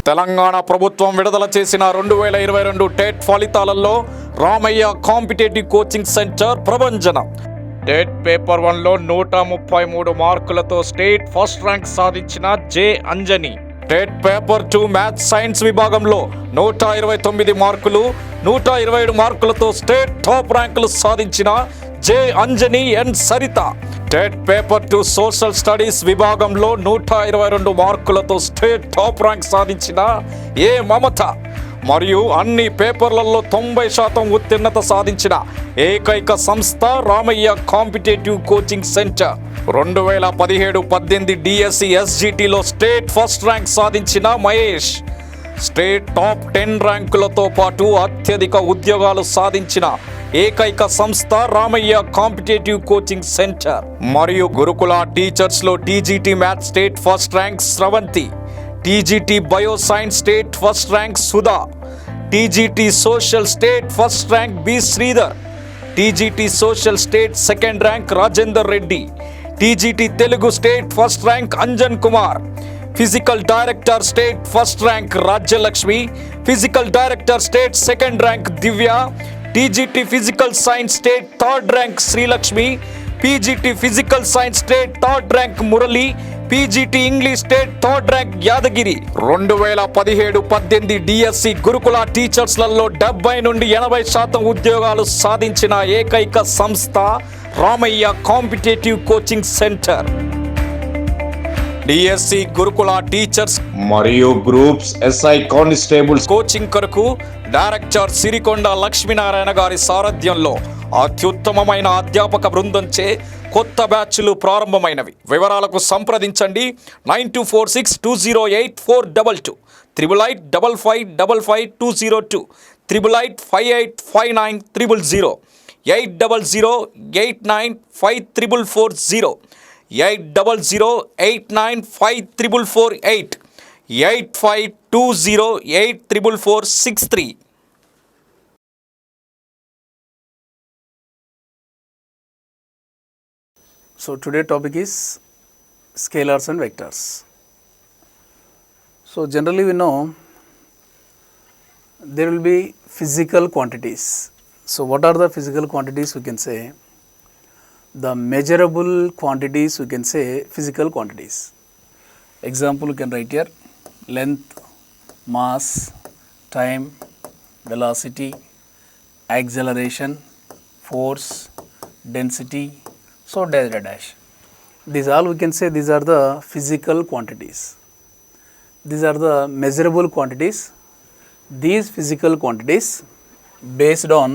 తెలంగాణ ప్రభుత్వం విడుదల చేసిన 2022 టెట్ ఫలితాలలో రామయ్య కాంపిటేటివ్ కోచింగ్ సెంటర్ ప్రభంజనం. టెట్ పేపర్ 1లో 133 మార్కులతో స్టేట్ ఫస్ట్ ర్యాంక్ సాధించిన J Anjani. TET paper 2 maths science విభాగంలో 129 మార్కులు, 127 మార్కులతో స్టేట్ టాప్ ర్యాంకులు సాధించిన J Anjani N Saritha. TET paper 2 social studies విభాగంలో 122 మార్కులతో స్టేట్ టాప్ ర్యాంక్ సాధించిన ఏ మమత. మరియు అన్ని పేపర్లలో 90% ఉత్తీర్ణత సాధించిన ఏకైక సంస్థ Ramaiah competitive coaching centre. 2017-18 DSC ఎస్జిటిలో స్టేట్ ఫస్ట్ ర్యాంక్ సాధించిన మహేష్. స్టేట్ టాప్ 10 ర్యాంకులతో పాటు అత్యధిక ఉద్యోగాలు సాధించిన ఏకైక సంస్థ రామయ్య కాంపిటేటివ్ కోచింగ్ సెంటర్. మరియు గురుకుల టీచర్స్లో TGT maths state first rank Sravanthi, TGT bio science state first rank Sudha, TGT social state first rank B Sridhar, TGT social state second rank Rajender Reddy, TGT Telugu state first rank Anjan Kumar, physical director state first rank Rajyalakshmi, physical director state second rank Divya, TGT physical science state third rank Srilakshmi, PGT physical science state third rank Murali, PGT English state third rank Yadagiri. 2017-18 DSC gurukula టీచర్స్లలో 70 నుండి 80% ఉద్యోగాలు సాధించిన ఏకైక సంస్థ Ramaiah competitive coaching centre. DSC gurukula teachers మరియు groups SI constables coaching కొరకు director Sirikonda Lakshminarayana గారి సారథ్యంలో అత్యుత్తమమైన అధ్యాపక బృందంచే కొత్త బ్యాచ్లు ప్రారంభమైనవి. వివరాలకు సంప్రదించండి 9246208422, 8885555202, 88585900, 800895440, 800895448, 8520844463. So today topic is scalars and vectors. So generally we know there will be physical quantities. So what are the physical quantities? We can say the measurable quantities, we can say physical quantities. Example you can write here: length, mass, time, velocity, acceleration, force, density, so dash dash dash. These all we can say these are the physical quantities. These are the measurable quantities. These physical quantities based on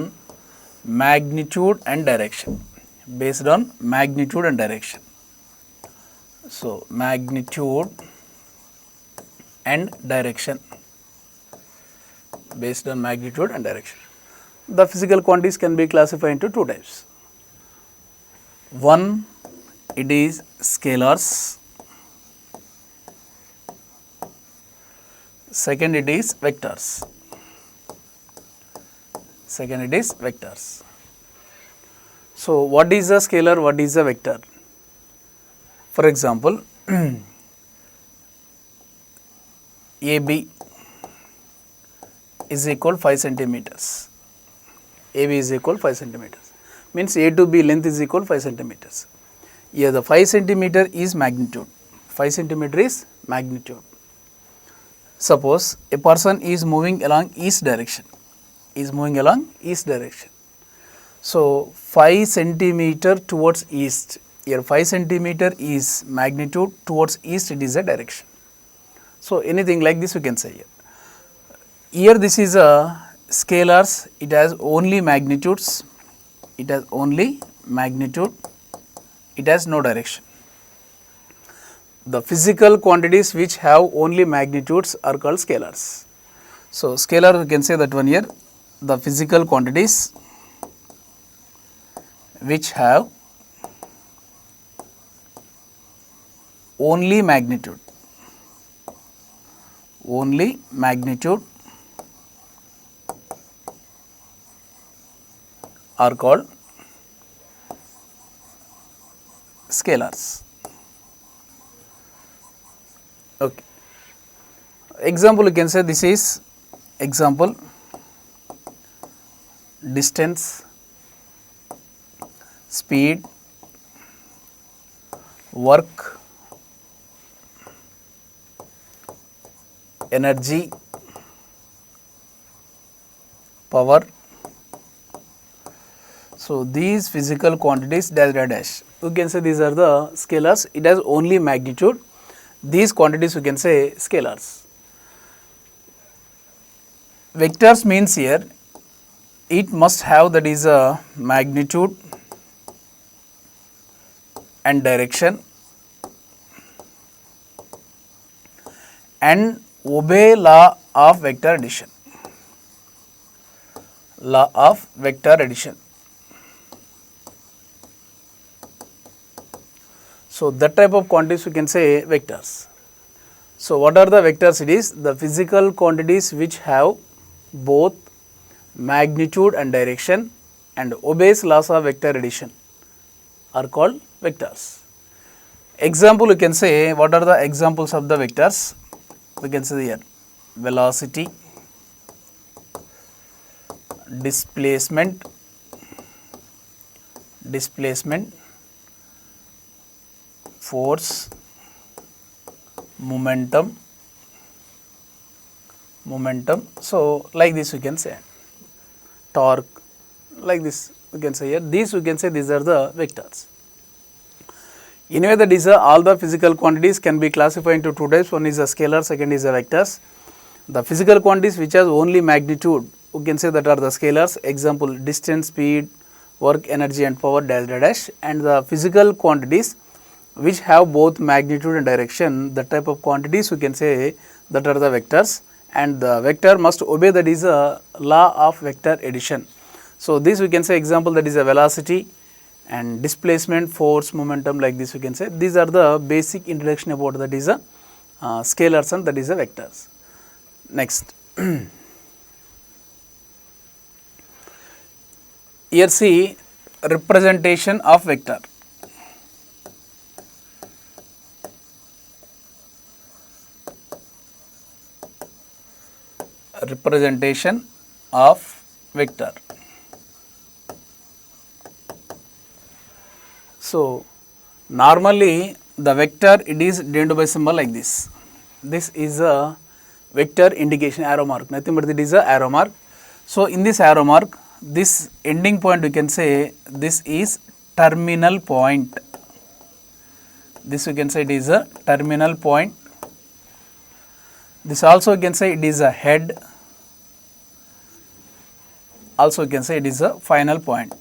magnitude and direction. Based on magnitude and direction. So magnitude and direction. Based on magnitude and direction. The physical quantities can be classified into two types. One, it is scalars. Second, it is vectors. Second, it is vectors. So what is a scalar, what is a vector? For example, AB is equal 5 centimeters. AB is equal 5 centimeters. Means A to B length is equal 5 centimeters. Here the 5 centimeter is magnitude. 5 centimeter is magnitude. Suppose a person is moving along east direction. Is moving along east direction. So 5 centimeter towards east. Here 5 centimeter is magnitude, towards east it is a direction. So anything like this we can say here. Here this is a scalars, it has only magnitudes, it has only magnitude, it has no direction. The physical quantities which have only magnitudes are called scalars. So scalar we can say that one here, the physical quantities which have only magnitude are called scalars. Okay. Example, you can say this is example distance, speed, work, energy, power. So these physical quantities dash dash dash. You can say these are the scalars. It has only magnitude. These quantities you can say scalars. Vectors means here it must have, that is a magnitude and direction and obey law of vector addition. Law of vector addition. So that type of quantities you can say vectors. So what are the vectors? It is the physical quantities which have both magnitude and direction and obeys laws of vector addition are called vectors. Example, you can say, what are the examples of the vectors? We can say here velocity, displacement, force, momentum. So like this you can say, torque, like this you can say here. These you can say these are the vectors. Anyway, that is all the physical quantities can be classified into two types. One is a scalar, second is a vectors. The physical quantities which has only magnitude, you can say that are the scalars. Example, distance, speed, work, energy and power dash dash dash. And the physical quantities which have both magnitude and direction, the type of quantities you can say that are the vectors. And the vector must obey, that is a law of vector addition. So this we can say example, that is a velocity and displacement, force, momentum, like this you can say. These are the basic introduction about that is a scalars and that is a vectors. Next. Here see representation of vector. Representation of vector. So normally the vector, it is denoted by symbol like this. This is a vector indication, arrow mark, nothing but it is a arrow mark. So in this arrow mark, this ending point you can say this is terminal point. This you can say it is a terminal point. This also you can say it is a head. Also you can say it is a final point.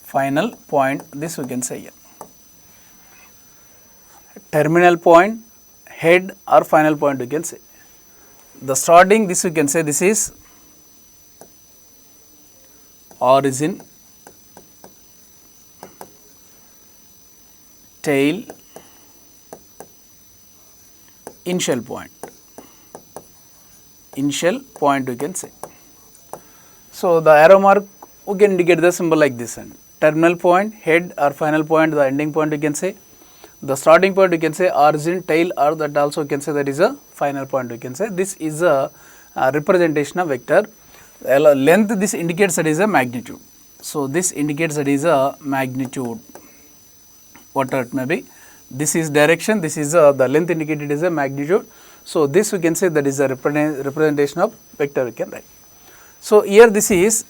Final point, this we can say here. Terminal point, head or final point you can say. The starting, this you can say this is origin, tail, initial point. Initial point you can say. So the arrow mark we can indicate the symbol like this, and terminal point, head or final point, the ending point you can say. The starting point you can say origin, tail, or that also you can say that is a final point you can say. This is a representation of vector. Length, this indicates that is a magnitude. So this indicates that is a magnitude, whatever it may be. This is direction, this is the length indicated is a magnitude. So this we can say that is a representation of vector we can write. So here this is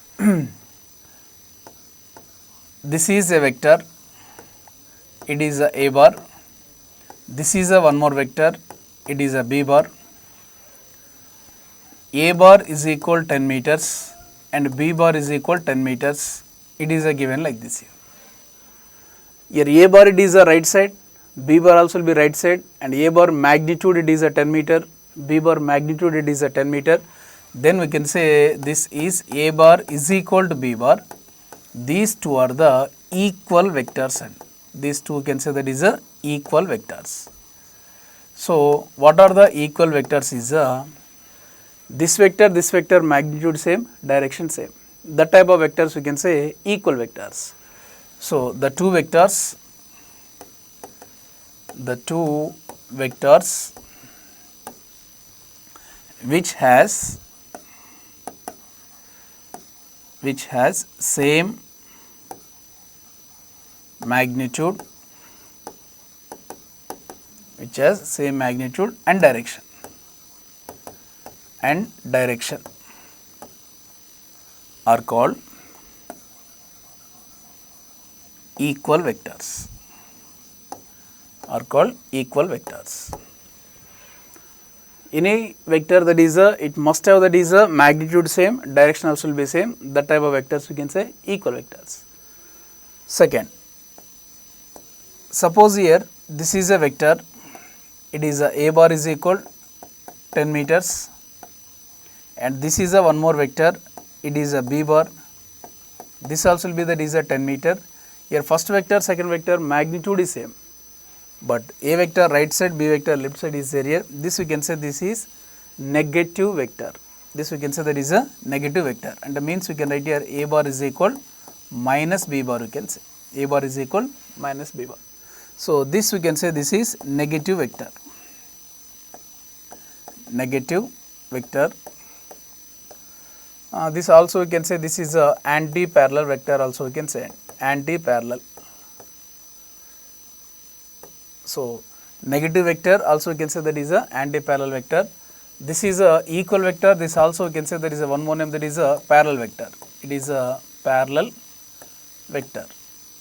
this is a vector, it is a bar. This is a one more vector, it is a b bar. A bar is equal 10 meters and b bar is equal 10 meters. It is a given like this here. Here a bar it is a right side, b bar also will be right side, and a bar magnitude it is a 10 meter, b bar magnitude it is a 10 meter. Then we can say this is a bar is equal to b bar. These two are the equal vectors, and these two can say that is a equal vectors. So what are the equal vectors is this vector magnitude same, direction same. That type of vectors we can say equal vectors. So the two vectors which has same magnitude and direction are called equal vectors. Any vector that is it must have that is a magnitude same, direction also will be same, that type of vectors we can say equal vectors. Second, suppose here this is a vector, it is a bar is equal 10 meters, and this is a one more vector, it is a b bar, this also will be that is a 10 meter. Here first vector, second vector magnitude is same, but a vector right side, b vector left side is there here. This we can say this is negative vector. This we can say that is a negative vector, and that means we can write here a bar is equal minus b bar, we can say a bar is equal minus b bar. So this we can say this is negative vector. This also we can say this is a anti-parallel vector, also we can say anti-parallel. So negative vector also we can say that is a anti-parallel vector. This is a equal vector, this also we can say that is a one more name, that is a parallel vector. It is a parallel vector.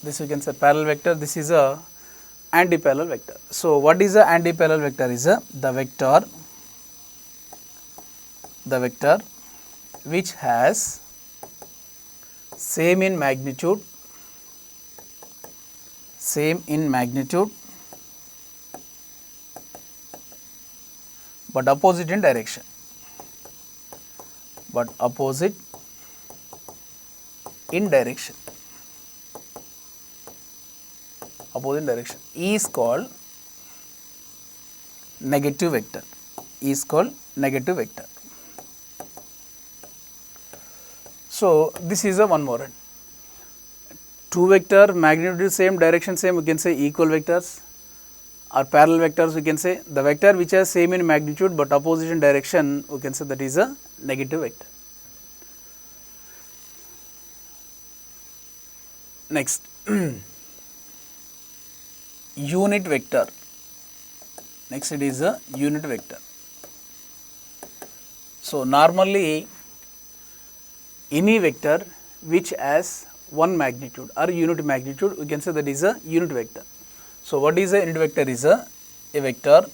This we can say parallel vector, this is a anti-parallel vector. So what is a anti-parallel vector? Is a the vector which has same in magnitude but opposite in direction. Is called negative vector. So this is a one more. Two vector magnitude same, direction same, we can say equal vectors, or parallel vectors we can say. The vector which has same in magnitude but opposite in direction, we can say that is a negative vector. Next, unit vector. Next it is a unit vector. So normally any vector which has one magnitude or unit magnitude, we can say that is a unit vector. So what is a unit vector? Is a vector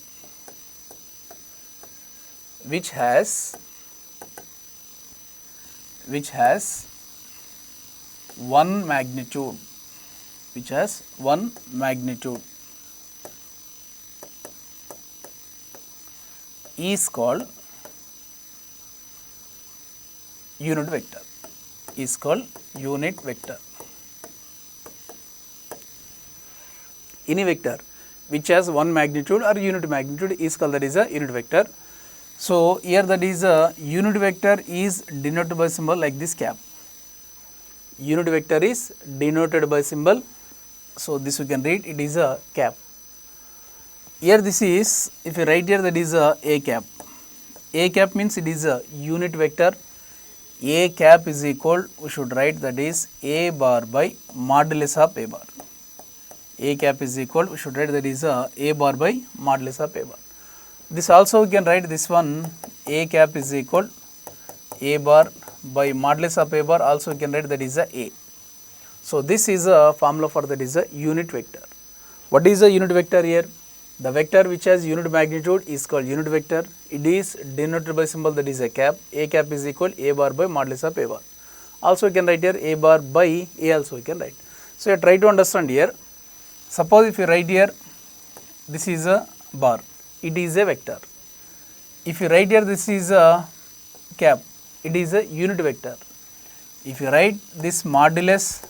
which has one magnitude, is called unit vector. Any vector which has one magnitude or unit magnitude is called that is a unit vector. So here that is a unit vector is denoted by symbol like this cap. Unit vector is denoted by symbol. So this we can read, it is a cap. Here this is, if you write here that is a cap. A cap means it is a unit vector. A cap is equal, we should write that is a bar by modulus of a bar. A cap is equal, we should write that is a bar by modulus of a bar. This also we can write this one, a cap is equal a bar by modulus of a bar, also we can write that is a. So this is a formula for that is a unit vector. What is a unit vector here? The vector which has unit magnitude is called unit vector. It is denoted by symbol that is a cap. A cap is equal a bar by modulus of a bar. Also we can write here a bar by a, also we can write. So you try to understand here. Suppose if you write here, this is a bar, it is a vector. If you write here this is a cap, it is a unit vector. If you write this modulus,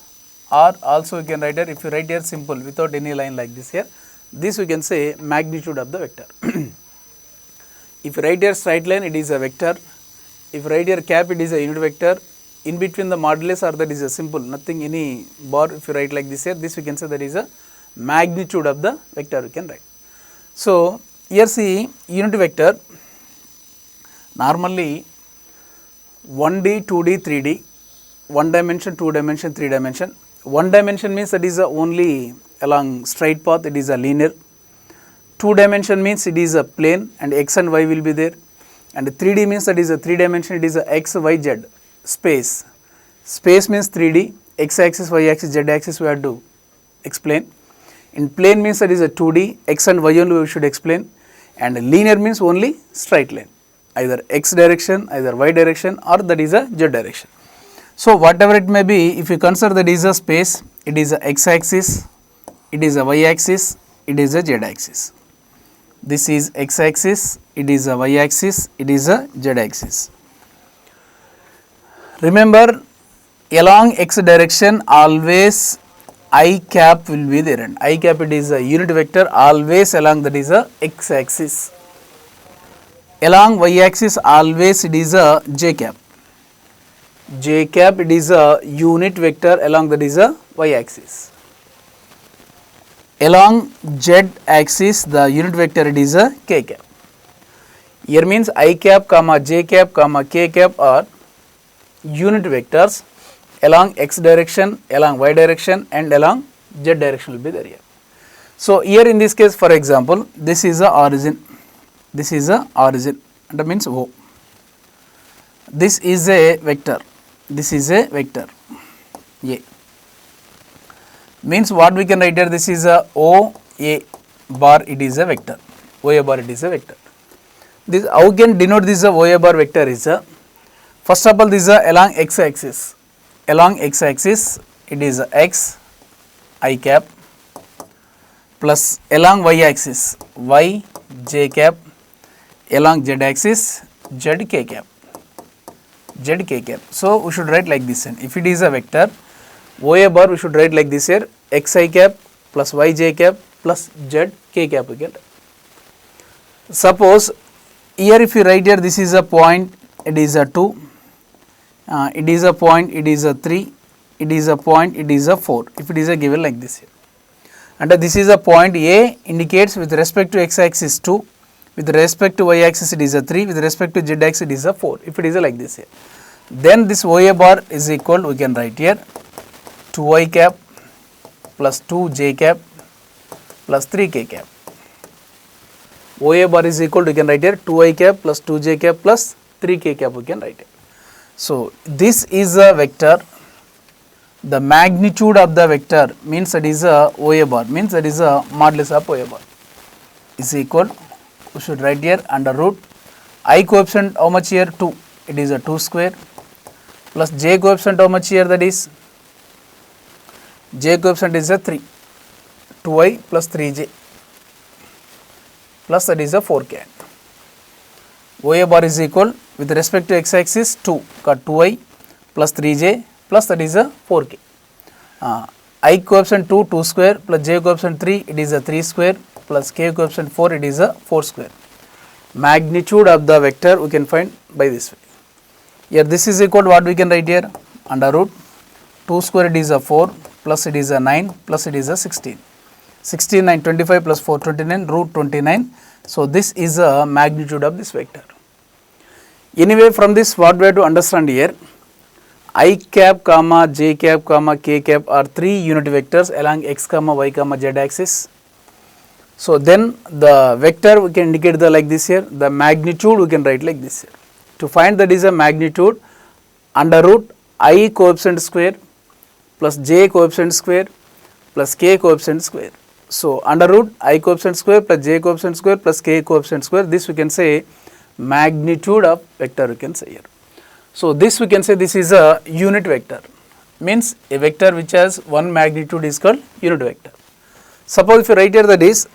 or also you can write here, if you write here simple without any line like this here, this we can say magnitude of the vector. If you write here straight line, it is a vector. If you write here cap, it is a unit vector. In between the modulus or that is a simple, nothing any bar, if you write like this here, this we can say that is a magnitude of the vector we can write. So here see unit vector, Normally 1D, 2D, 3D, 1 dimension, 2 dimension, 3 dimension. 1 dimension means that is only along straight path, it is a linear. 2 dimension means it is a plane and x and y will be there. And 3D means that is a 3 dimension, it is a x, y, z, space. Space means 3D, x axis, y axis, z axis we have to explain. In plane means that is a 2D, x and y only we should explain. And linear means only straight line, either x direction, either y direction, or that is a z direction. So whatever it may be, if you consider that is a space, it is a x axis, it is a y axis, it is a z axis. This is x axis, it is a y axis, it is a z axis. Remember, along x direction always I cap will be there, and I cap it is a unit vector always along that is a x axis. Along y axis always it is a j cap. J cap it is a unit vector along that is a y axis. Along z axis the unit vector it is a k cap. Here means I cap comma j cap comma k cap are unit vectors along x direction, along y direction, and along z direction will be there here. So here in this case, for example, this is a origin, this is a origin, that means O. This is a vector, this is a vector A. Means what we can write here, this is a O A bar, it is a vector, O A bar it is a vector. This how can denote this O A bar vector is a, first of all this is a along x axis. Along x axis it is x I cap plus along y axis y j cap, along z axis z k cap, z k cap. So we should write like this, and if it is a vector O A bar we should write like this here, x I cap plus y j cap plus z k cap we get. Suppose here if you write here, this is a point, it is a 2. It is a point, it is a 3, it is a point, it is a 4, if it is a given like this here. And this is a point A indicates with respect to x axis 2, with respect to y axis it is a 3, with respect to z axis it is a 4, if it is a like this here. Then this O A bar is equal, we can write here 2y cap plus 2j cap plus 3k cap. O A bar is equal to, we can write here 2y cap plus 2j cap plus 3k cap we can write here. So this is a vector, the magnitude of the vector means that is a O A bar, means that is a modulus of O A bar is equal, we should write here under root I coefficient how much here 2, it is a 2 square plus j coefficient how much here, that is j coefficient is a 3, 2i plus 3j plus that is a 4k. O A bar is equal with respect to x axis 2 got 2i plus 3j plus that is a 4k. I coefficient 2 2 square plus j coefficient 3 it is a 3 square plus k coefficient 4 it is a 4 square. Magnitude of the vector we can find by this way. Here this is equal to what we can write here, under root 2 square it is a 4 plus it is a 9 plus it is a 16. 16 9 25 plus 4 29 root 29. So this is a magnitude of this vector. Anyway, from this what we have to understand here, I cap comma j cap comma k cap are 3 unit vectors along x comma y comma z axis. So then the vector we can indicate the like this here, the magnitude we can write like this here. To find that is a magnitude, under root I coefficient square plus j coefficient square plus k coefficient square. So under root I coefficient square plus j coefficient square plus k coefficient square, this we can say magnitude of vector we can say here. So this we can say this is a unit vector, means a vector which has one magnitude is called unit vector. Suppose if you write here that is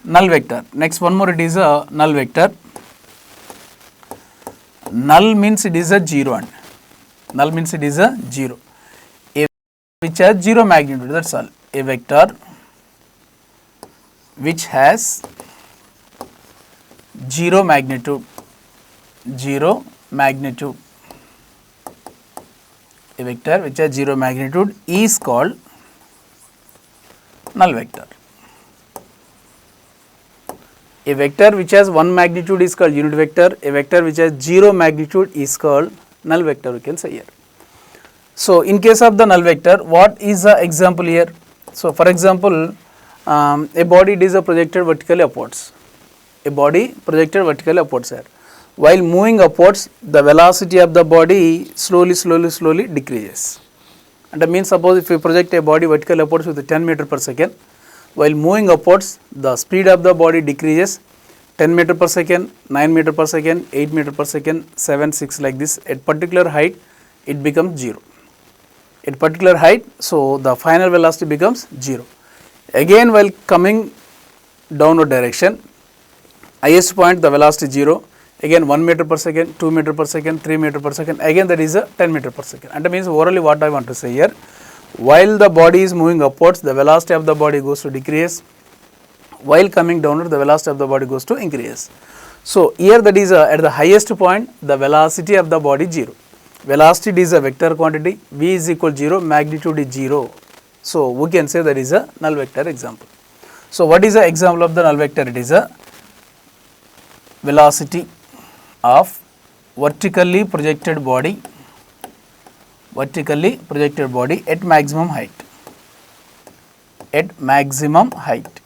null vector, next one more it is a null vector. Null means it is a 0, and null means it is a 0, a which has 0 magnitude, that's all. A vector which has 0 magnitude, 0 magnitude, a vector which has 0 magnitude is called null vector. A vector which has one magnitude is called unit vector. A vector which has zero magnitude is called null vector, we can say here. So in case of the null vector, what is the example here? So for example, a body is projected vertically upwards. A body projected vertically upwards here. While moving upwards, the velocity of the body slowly decreases. And that means suppose if we project a body vertically upwards with 10 meter per second, while moving upwards, the speed of the body decreases 10 meter per second, 9 meter per second, 8 meter per second, 7, 6 like this. At particular height, it becomes 0. At particular height, so the final velocity becomes 0. Again, while coming downward direction, highest point the velocity 0. Again 1 meter per second, 2 meter per second, 3 meter per second, again that is a 10 meter per second. And that means orally what I want to say here, while the body is moving upwards, the velocity of the body goes to decrease. While coming downward, the velocity of the body goes to increase. So here that is at the highest point, the velocity of the body 0. Velocity is a vector quantity, v is equal 0, magnitude is 0. So we can say that is a null vector example. So what is the example of the null vector? It is a velocity of vertically projected body at maximum height.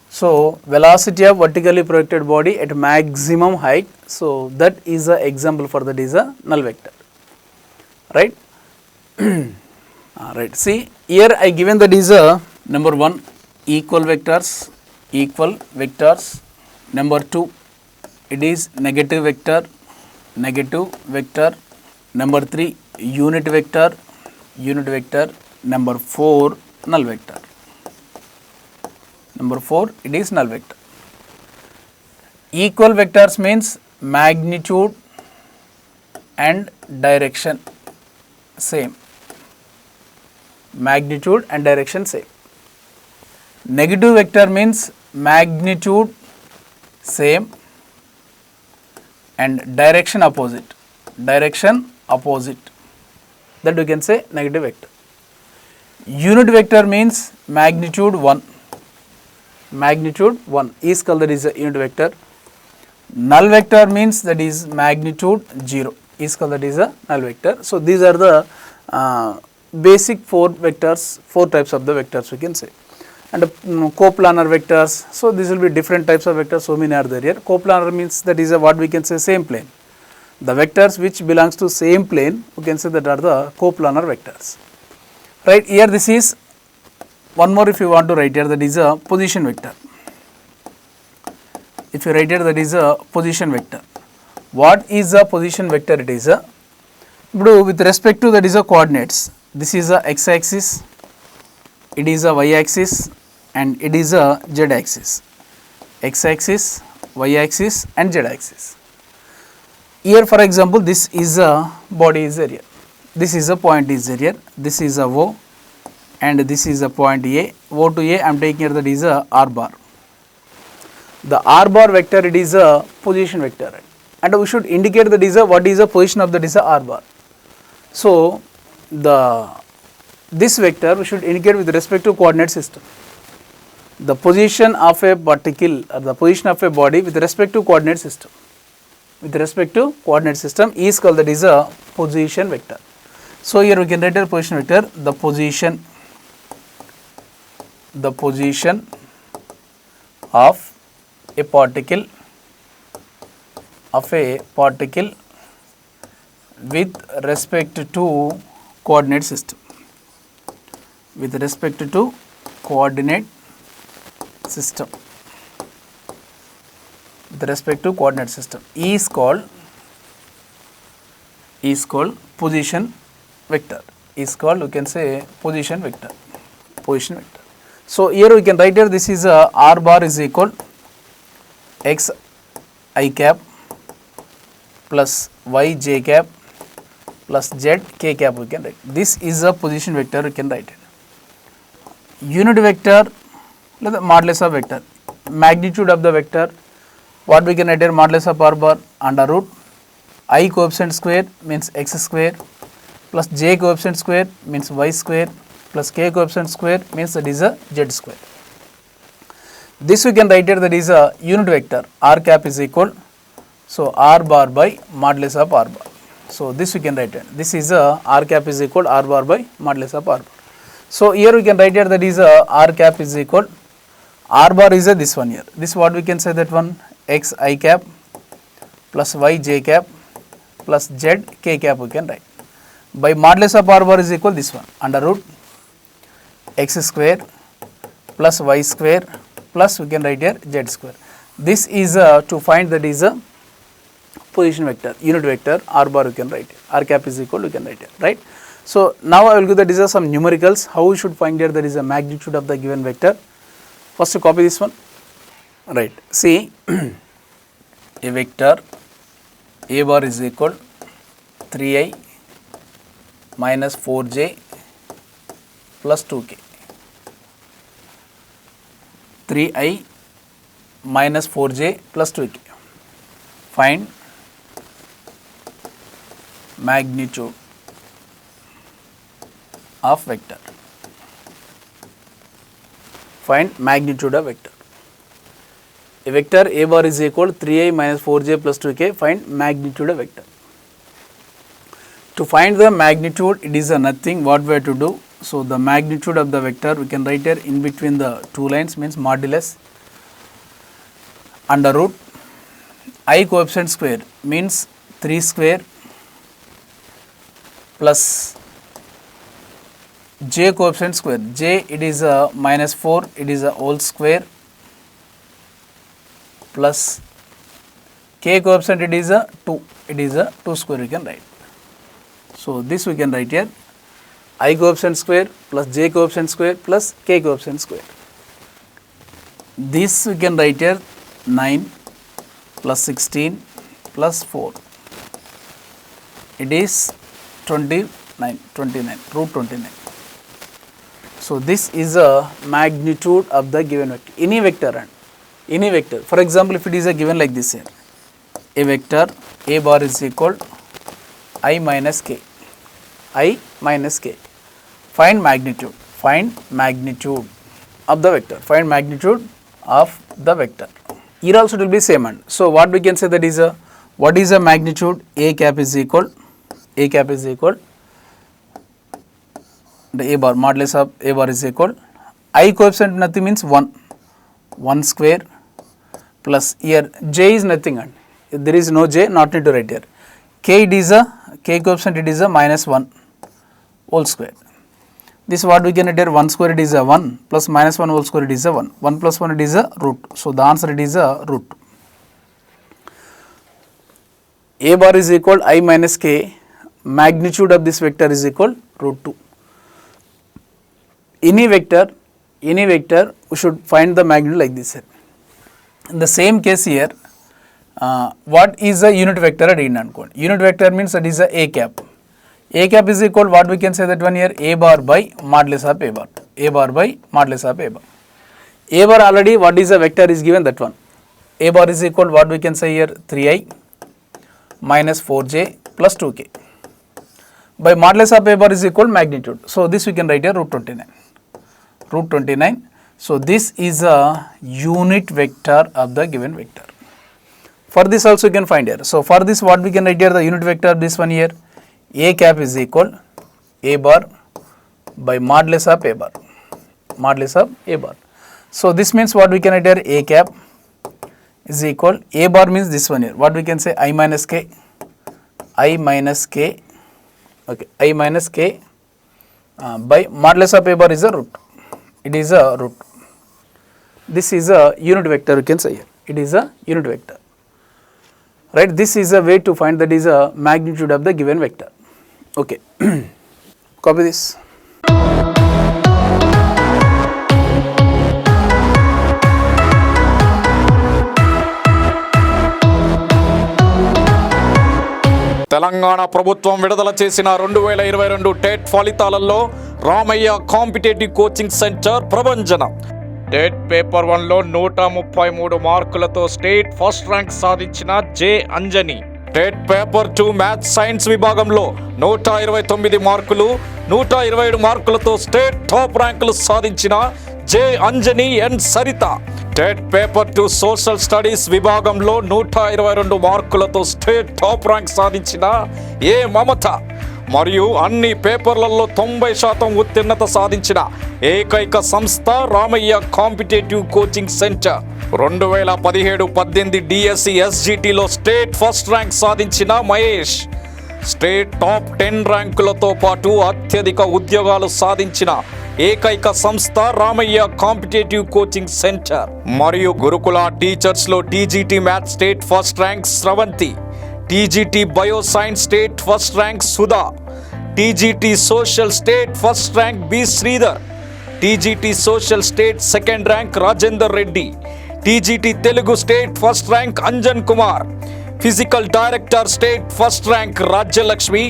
So velocity of vertically projected body at maximum height. So that is the example for that is a null vector, right? Right. See here I given that is a number 1 equal vectors. Number 2 it is negative vector. Number 3 unit vector. Number 4 null vector. Number 4 it is null vector. Equal vectors means magnitude and direction same. Negative vector means magnitude same and direction opposite. That we can say negative vector. Unit vector means magnitude 1. Is called that is a unit vector. Null vector means that is magnitude 0. Is called that is a null vector. So these are the basic 4 vectors, 4 types of the vectors we can say. And coplanar vectors, so this will be different types of vectors, so many are there here. Coplanar means that is a what we can say same plane. The vectors which belongs to same plane, we can say that are the coplanar vectors. Right, here this is one more if you want to write here, that is a position vector. If you write here, that is a position vector. What is a position vector? It is a, with respect to that is a coordinates. This is a x-axis, it is a y-axis and it is a z-axis. X-axis, y-axis and z-axis. Here for example, this is a body is there here. This is a point is there here. This is a O and this is a point A. O to A I am taking here that is a R bar. The R bar vector, it is a position vector and we should indicate that is a what is the position of that is a R bar. So this vector we should indicate with respect to coordinate system. The position of a particle or the position of a body with respect to coordinate system. With respect to coordinate system is called that is a position vector. So here we can write a position vector, the position of a particle with respect to coordinate system. With respect to coordinate system. With respect to coordinate system is called position vector. Is called, you can say, position vector. So here we can write here this is a R bar is equal x I cap plus y j cap plus z k cap we can write. This is a position vector we can write it. Unit vector, the modulus of vector, magnitude of the vector, what we can write here, modulus of R bar under root I coefficient square means x square plus j coefficient square means y square plus k coefficient square means that is a z square. This we can write here, that is a unit vector r cap is equal, so r bar by modulus of r bar. So this we can write here. This is a r cap is equal r bar by modulus of r bar. So here we can write here, that is a r cap is equal, r bar is a this one here. This what we can say, that one x I cap plus y j cap plus z k cap we can write. By modulus of r bar is equal this one under root x square plus y square plus we can write here z square. This is to find, that is a position vector, unit vector r bar we can write here. R cap is equal we can write here, right. So now I will give that is some numericals, how we should find here that is a magnitude of the given vector. First to copy this one, right. See a vector a bar is equal 3i minus 4j plus 2k. 3i minus 4j plus 2k. Find magnitude of vector. Find magnitude of vector. A vector a bar is equal 3i minus 4j plus 2k. Find magnitude of vector. To find the magnitude, it is a nothing, what we have to do. So the magnitude of the vector we can write here in between the two lines, means modulus under root I coefficient square means 3 square plus j coefficient square, j it is a minus 4, it is a whole square plus k coefficient it is a 2, it is a 2 square we can write. So this we can write here I coefficient square plus j coefficient square plus k coefficient square. This we can write here 9 plus 16 plus 4. It is 29 root 29. So this is a magnitude of the given vector. Any vector. For example, if it is a given like this here, a vector a bar is equal I minus k. Find magnitude of the vector. Find magnitude of the vector. Here also it will be same and. So what we can say, that is a, what is a magnitude? A cap is equal the a bar, modulus of a bar is equal I coefficient nothing means 1 square plus here j is nothing and there is no j, not need to write here. K it is a k coefficient it is a minus 1 whole square. This what we can write here, 1 square it is a 1 plus minus 1 whole square it is a 1. 1 plus 1 it is a root. So the answer it is a root. A bar is equal I minus k. Magnitude of this vector is equal root 2. Any vector we should find the magnitude like this here. In the same case here, what is a unit vector at Anand? Unit vector means that is a cap. A cap is equal, what we can say, that one here a bar by modulus of a bar. A bar by modulus of a bar. A bar already what is a vector is given, that one. A bar is equal, what we can say here, 3i minus 4j plus 2k. By modulus of a bar is equal magnitude. So this we can write here root 29. Root 29. So this is a unit vector of the given vector. For this also you can find here. So for this what we can write here, the unit vector of this one here, a cap is equal a bar by modulus of a bar. Modulus of a bar. So this means what we can write here, a cap is equal, a bar means this one here, what we can say, I minus k, okay, I minus k by modulus of a bar is a root. It is a root. This is a unit vector, you can say here. It is a unit vector. Right, this is a way to find, that is a magnitude of the given vector. Okay, copy this. Telangana ప్రభుత్వం విడుదల చేసిన 2022 TET ఫలితాలలో Ramaiah competitive coaching centre ప్రభంజనం. TET paper 1లో 133 మార్కులతో state first rank సాధించిన J Anjani. TET paper 2 maths science విభాగంలో 129 మార్కులు, 127 మార్కులతో స్టేట్ టాప్ ర్యాంకులు సాధించిన J Anjani and Saritha. TET paper 2 social studies విభాగంలో 122 మార్కులతో స్టేట్ టాప్ ర్యాంక్ సాధించిన ఏ మమత మరియు అన్ని పేపర్లలో 90% ఉత్తీర్ణత సాధించిన ఏకైక సంస్థ Ramaiah competitive coaching centre. 2017-18 DSC ఎస్జిటిలో స్టేట్ ఫస్ట్ ర్యాంక్ సాధించిన మహేష్, స్టేట్ టాప్ 10 ర్యాంకులతో పాటు అత్యధిక ఉద్యోగాలు సాధించిన ఏకైక సంస్థ రామయ్య కాంపిటేటివ్ కోచింగ్ సెంటర్. మరియు గురుకుల టీచర్స్లో TGT maths state first rank Sravanthi, TGT bio science state first rank Sudha, TGT social state first rank B Sridhar, TGT social state second rank Rajender Reddy, TGT Telugu state first rank Anjan Kumar, physical director state first rank Rajyalakshmi,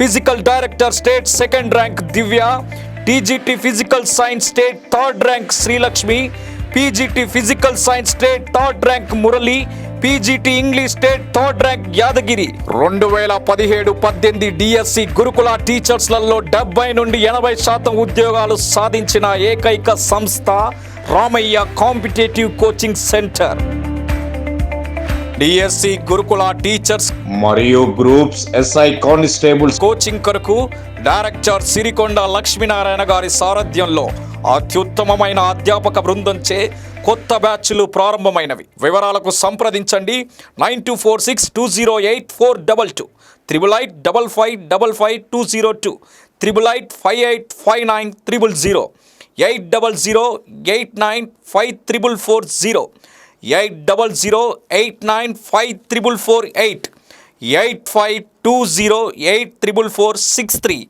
physical director state second rank Divya, TGT physical science state third rank Srilakshmi, PGT physical science state third rank Murali, PGT English state third rank Yadagiri. 2017-18 DSC gurukula టీచర్స్లలో 70 నుండి 80% ఉద్యోగాలు సాధించిన ఏకైక సంస్థ Ramaiah competitive coaching centre. DSC gurukula teachers మరియు groups SI constables coaching కొరకు director Sirikonda Lakshminarayana గారి సారథ్యంలో అత్యుత్తమమైన అధ్యాపక బృందంచే కొత్త బ్యాచ్లు ప్రారంభమైనవి. వివరాలకు సంప్రదించండి 9246208422, 8885555202, 88585900, 8008954440, 8008954448, 8520844463.